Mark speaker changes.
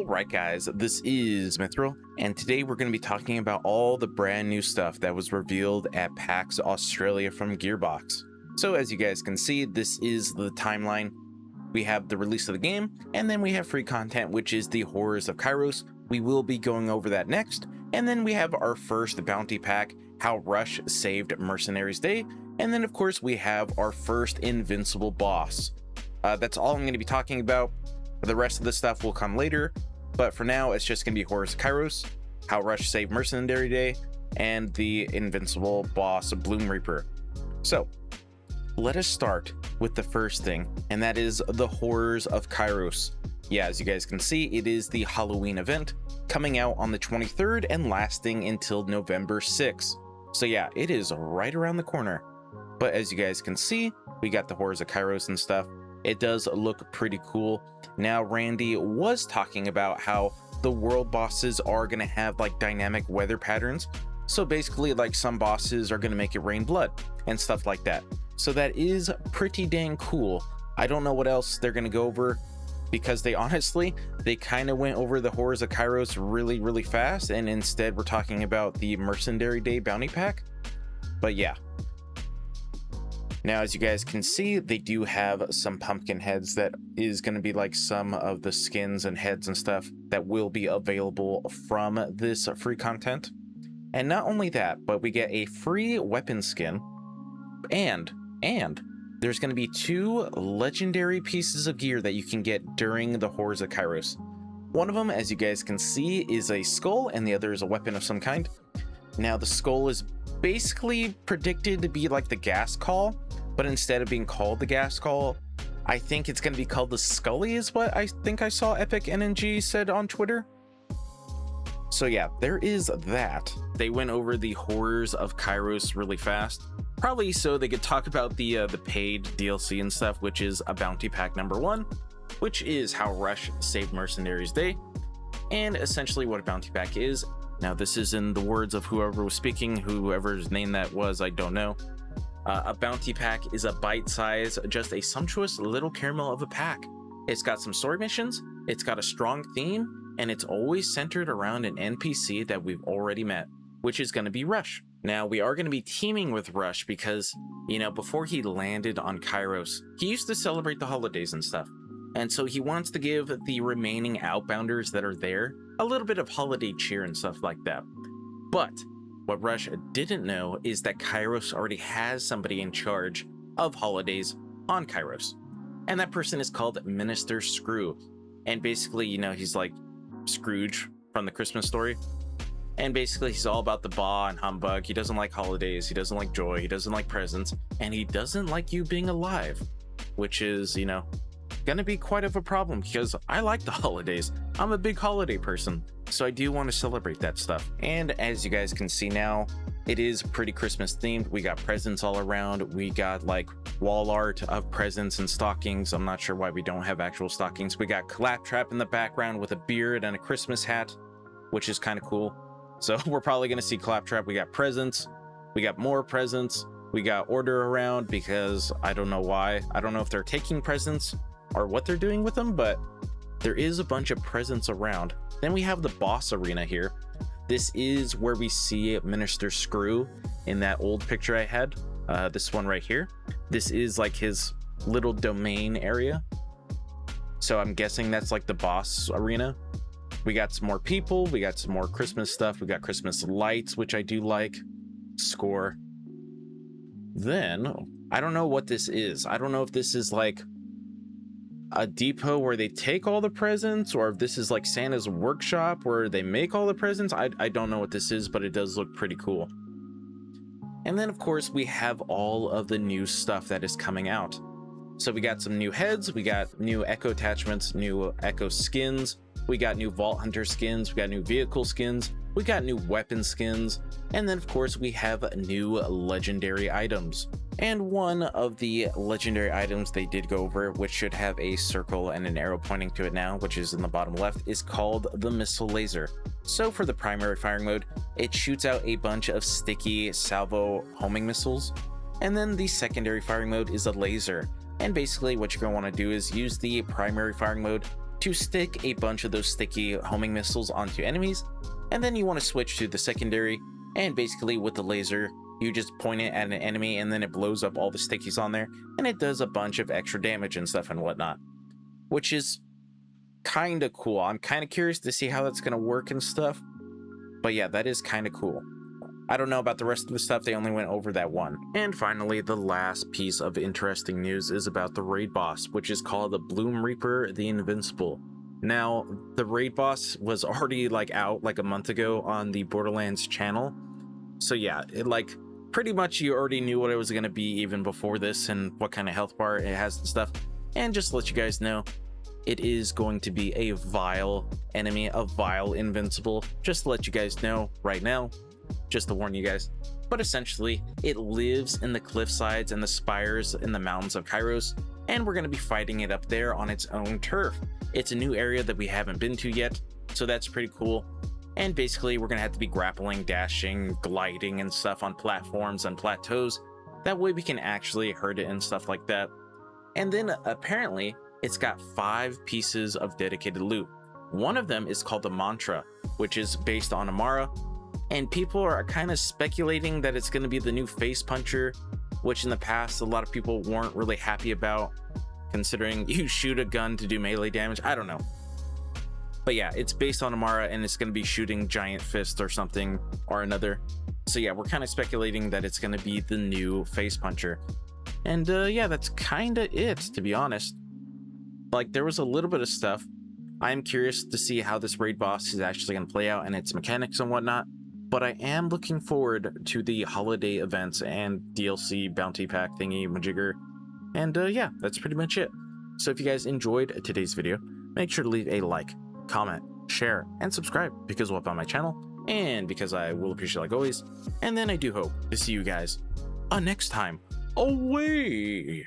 Speaker 1: Alright guys, this is Mithril, and today we're going to be talking about all the brand new stuff that was revealed at PAX Australia from Gearbox. So as you guys can see, this is the timeline. We have the release of the game, and then we have free content, which is the Horrors of Kairos. We will be going over that next, and then we have our first bounty pack, How Rush Saved Mercenaries Day, and then of course we have our first invincible boss. That's all I'm going to be talking about. The rest of the stuff will come later, but for now it's just gonna be Horrors of Kairos, How Rush Saved Mercenary Day, and the invincible boss Bloom Reaper. So let us start with the first thing, and that is the Horrors of Kairos. Yeah, as you guys can see, it is the Halloween event coming out on the 23rd and lasting until November 6th. So yeah, it is right around the corner. But as you guys can see, we got the Horrors of Kairos and stuff. It does look pretty cool. Now, Randy was talking about how the world bosses are going to have like dynamic weather patterns. So basically, like some bosses are going to make it rain blood and stuff like that. So that is pretty dang cool. I don't know what else they're going to go over because they kind of went over the Horrors of Kairos really fast. And instead, we're talking about the Mercenary Day bounty pack. But yeah. Now, as you guys can see, they do have some pumpkin heads that is going to be like some of the skins and heads and stuff that will be available from this free content. And not only that, but we get a free weapon skin and there's going to be 2 legendary pieces of gear that you can get during the Horrors of Kairos. One of them, as you guys can see, is a skull and the other is a weapon of some kind. Now, the skull is basically predicted to be like the gas call, but instead of being called the gas call, I think it's going to be called the Scully is what I think I saw Epic NNG said on Twitter. So yeah, there is that. They went over the Horrors of Kairos really fast, probably so they could talk about the paid DLC and stuff, which is a bounty pack number 1, which is How Rush Saved Mercenaries Day, and essentially what a bounty pack is. Now, this is in the words of whoever was speaking, whoever's name that was, I don't know. A bounty pack is a bite size, just a sumptuous little caramel of a pack. It's got some story missions, it's got a strong theme, and it's always centered around an NPC that we've already met, which is going to be Rush. Now, we are going to be teaming with Rush because, you know, before he landed on Kairos, he used to celebrate the holidays and stuff. And so he wants to give the remaining outbounders that are there a little bit of holiday cheer and stuff like that. But what Rush didn't know is that Kairos already has somebody in charge of holidays on Kairos. And that person is called Minister Screw. And basically, you know, he's like Scrooge from the Christmas story. And basically, he's all about the bah and humbug. He doesn't like holidays. He doesn't like joy. He doesn't like presents. And he doesn't like you being alive, which is, you know, gonna be quite of a problem because I like the holidays. I'm a big holiday person, so I do want to celebrate that stuff. And as you guys can see now, it is pretty Christmas themed. We got presents all around. We got like wall art of presents and stockings. I'm not sure why we don't have actual stockings. We got Claptrap in the background with a beard and a Christmas hat, which is kind of cool. So we're probably gonna see Claptrap. We got presents. We got more presents. We got order around because I don't know why. I don't know if they're taking presents or what they're doing with them, but there is a bunch of presents around. Then we have the boss arena here. This is where we see Minister Screw in that old picture I had. This one right here. This is like his little domain area. So I'm guessing that's like the boss arena. We got some more people. We got some more Christmas stuff. We got Christmas lights, which I do like. Score. Then I don't know what this is. I don't know if this is like a depot where they take all the presents, or if this is like Santa's workshop where they make all the presents. I don't know what this is, but it does look pretty cool. And then of course we have all of the new stuff that is coming out. So we got some new heads, we got new echo attachments, new echo skins, we got new Vault Hunter skins, we got new vehicle skins, we got new weapon skins, and then of course we have new legendary items. And one of the legendary items they did go over, which should have a circle and an arrow pointing to it now, which is in the bottom left, is called the Missile Laser. So for the primary firing mode, it shoots out a bunch of sticky salvo homing missiles. And then the secondary firing mode is a laser. And basically what you're going to want to do is use the primary firing mode to stick a bunch of those sticky homing missiles onto enemies, and then you want to switch to the secondary, and basically with the laser you just point it at an enemy and then it blows up all the stickies on there, and it does a bunch of extra damage and stuff and whatnot, which is kind of cool. I'm kind of curious to see how that's going to work and stuff, but yeah, that is kind of cool. I don't know about the rest of the stuff, they only went over that one. And finally, the last piece of interesting news is about the raid boss, which is called the Bloom Reaper the Invincible. Now, the raid boss was already out a month ago on the Borderlands channel. So yeah, it pretty much you already knew what it was going to be even before this and what kind of health bar it has and stuff. And just to let you guys know, it is going to be a vile enemy, a vile invincible. Just to let you guys know right now, just to warn you guys. But essentially, it lives in the cliff sides and the spires in the mountains of Kairos, and we're going to be fighting it up there on its own turf. It's a new area that we haven't been to yet, so that's pretty cool. And basically, we're going to have to be grappling, dashing, gliding and stuff on platforms and plateaus. That way we can actually hurt it and stuff like that. And then apparently, it's got 5 pieces of dedicated loot. One of them is called the Mantra, which is based on Amara, and people are kind of speculating that it's going to be the new face puncher, which in the past a lot of people weren't really happy about, considering you shoot a gun to do melee damage. I don't know, but yeah, it's based on Amara and it's going to be shooting giant fist or something or another. So yeah, we're kind of speculating that it's going to be the new face puncher. And yeah, that's kind of it, to be honest. There was a little bit of stuff. I'm curious to see how this raid boss is actually going to play out and its mechanics and whatnot. But I am looking forward to the holiday events and DLC bounty pack thingy majigger. And yeah, that's pretty much it. So if you guys enjoyed today's video, make sure to leave a like, comment, share, and subscribe because we'll help out my channel and because I will appreciate like always. And then I do hope to see you guys next time. Away!